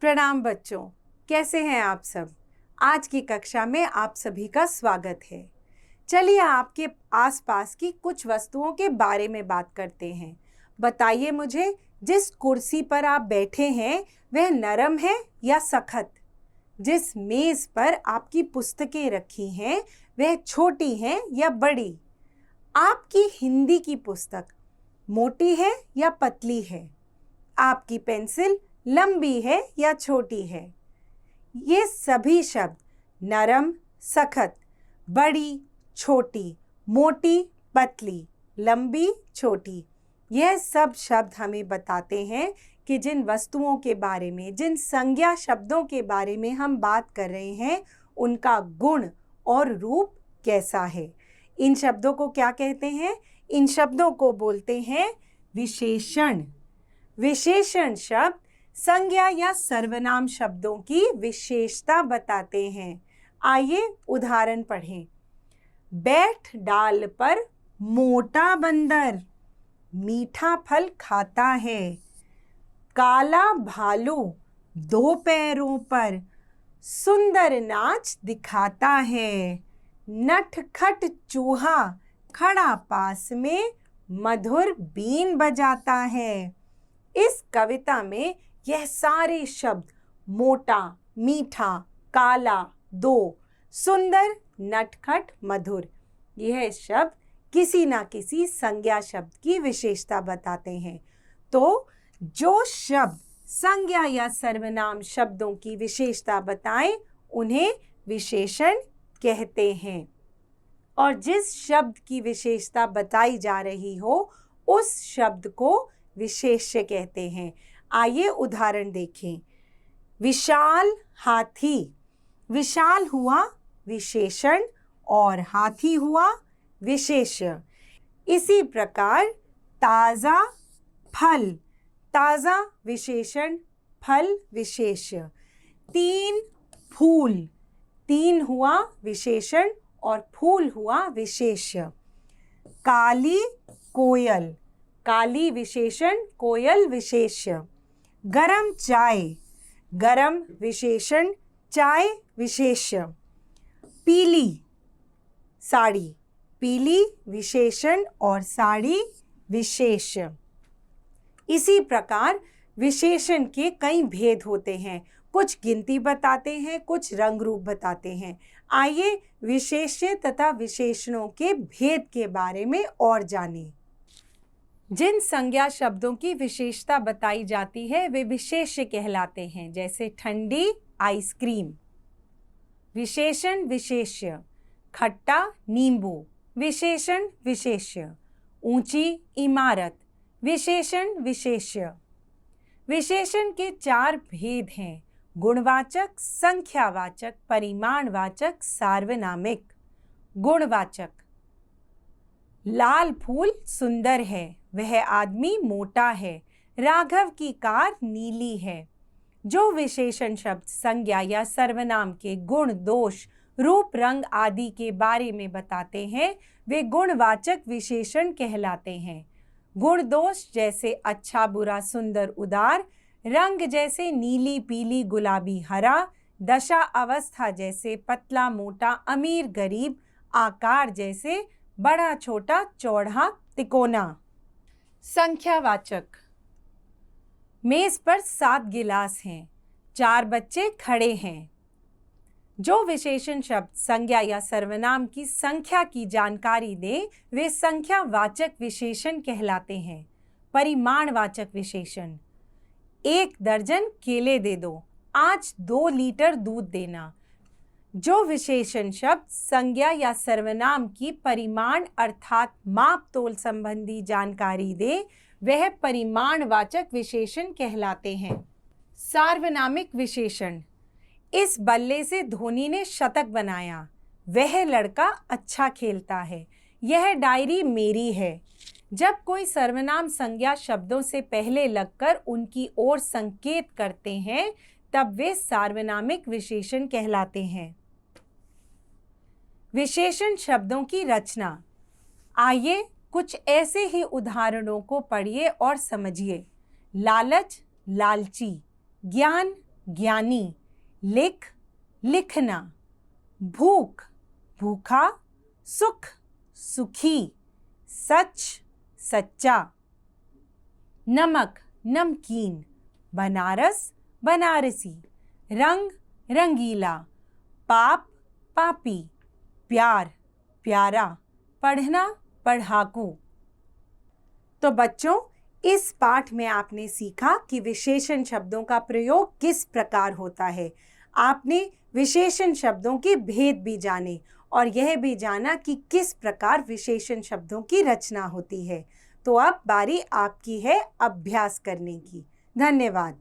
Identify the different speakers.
Speaker 1: प्रणाम बच्चों, कैसे हैं आप सब। आज की कक्षा में आप सभी का स्वागत है। चलिए आपके आसपास की कुछ वस्तुओं के बारे में बात करते हैं। बताइए मुझे, जिस कुर्सी पर आप बैठे हैं वह नरम है या सख्त? जिस मेज पर आपकी पुस्तकें रखी हैं वह छोटी हैं या बड़ी? आपकी हिंदी की पुस्तक मोटी है या पतली है? आपकी पेंसिल लंबी है या छोटी है? ये सभी शब्द नरम, सख्त, बड़ी, छोटी, मोटी, पतली, लंबी, छोटी, यह सब शब्द हमें बताते हैं कि जिन वस्तुओं के बारे में, जिन संज्ञा शब्दों के बारे में हम बात कर रहे हैं उनका गुण और रूप कैसा है। इन शब्दों को क्या कहते हैं? इन शब्दों को बोलते हैं विशेषण। विशेषण शब्द संज्ञा या सर्वनाम शब्दों की विशेषता बताते हैं। आइए उदाहरण पढ़ें। बैठ डाल पर मोटा बंदर मीठा फल खाता है। काला भालू दो पैरों पर सुंदर नाच दिखाता है। नटखट चूहा खड़ा पास में मधुर बीन बजाता है। इस कविता में यह सारे शब्द मोटा, मीठा, काला, दो, सुंदर, नटखट, मधुर, यह शब्द किसी ना किसी संज्ञा शब्द की विशेषता बताते हैं। तो जो शब्द संज्ञा या सर्वनाम शब्दों की विशेषता बताएं उन्हें विशेषण कहते हैं। और जिस शब्द की विशेषता बताई जा रही हो उस शब्द को विशेष्य कहते हैं। आइए उदाहरण देखें। विशाल हाथी, विशाल हुआ विशेषण और हाथी हुआ विशेष्य। इसी प्रकार ताज़ा फल, ताज़ा विशेषण, फल विशेष्य। तीन फूल, तीन हुआ विशेषण और फूल हुआ विशेष्य। काली कोयल, काली विशेषण, कोयल विशेष्य। गरम चाय, गरम विशेषण, चाय विशेष्य। पीली साड़ी, पीली विशेषण और साड़ी विशेष्य। इसी प्रकार विशेषण के कई भेद होते हैं। कुछ गिनती बताते हैं, कुछ रंग रूप बताते हैं। आइए विशेष्य तथा विशेषणों के भेद के बारे में और जानें। जिन संज्ञा शब्दों की विशेषता बताई जाती है वे विशेष्य कहलाते हैं। जैसे ठंडी आइसक्रीम। विशेषण विशेष्य। खट्टा नींबू, विशेषण विशेष्य। ऊंची इमारत, विशेषण विशेष्य। विशेषण के चार भेद हैं: गुणवाचक, संख्यावाचक, परिमाणवाचक, सार्वनामिक। गुणवाचक। लाल फूल सुंदर है, वह आदमी मोटा है, राघव की कार नीली है। जो विशेषण शब्द संज्ञा या सर्वनाम के गुण, दोष, रूप, रंग आदि के बारे में बताते हैं वे गुणवाचक विशेषण कहलाते हैं। गुण दोष जैसे अच्छा बुरा सुंदर उदार, रंग जैसे नीली पीली गुलाबी हरा, दशा अवस्था जैसे पतला मोटा अमीर गरीब, आकार जैसे बड़ा छोटा चौड़ा तिकोना। संख्यावाचक। मेज पर 7 गिलास हैं, 4 बच्चे खड़े हैं। जो विशेषण शब्द संज्ञा या सर्वनाम की संख्या की जानकारी दे वे संख्यावाचक विशेषण कहलाते हैं। परिमाणवाचक विशेषण। 1 दर्जन केले दे दो, आज 2 लीटर दूध देना। जो विशेषण शब्द संज्ञा या सर्वनाम की परिमाण अर्थात माप तोल संबंधी जानकारी दे वह परिमाणवाचक विशेषण कहलाते हैं। सार्वनामिक विशेषण। इस बल्ले से धोनी ने शतक बनाया, वह लड़का अच्छा खेलता है, यह डायरी मेरी है। जब कोई सर्वनाम संज्ञा शब्दों से पहले लगकर उनकी ओर संकेत करते हैं तब वे सार्वनामिक विशेषण कहलाते हैं। विशेषण शब्दों की रचना। आइए कुछ ऐसे ही उदाहरणों को पढ़िए और समझिए। लालच, लालची। ज्ञान, ज्ञानी, लिख, लिखना, भूख, भूखा, सुख, सुखी, सच, सच्चा, नमक, नमकीन, बनारस, बनारसी, रंग, रंगीला, पाप, पापी, प्यार, प्यारा, पढ़ना, पढ़ाकू। तो बच्चों, इस पाठ में आपने सीखा कि विशेषण शब्दों का प्रयोग किस प्रकार होता है। आपने विशेषण शब्दों के भेद भी जाने और यह भी जाना कि किस प्रकार विशेषण शब्दों की रचना होती है। तो अब बारी आपकी है अभ्यास करने की। धन्यवाद।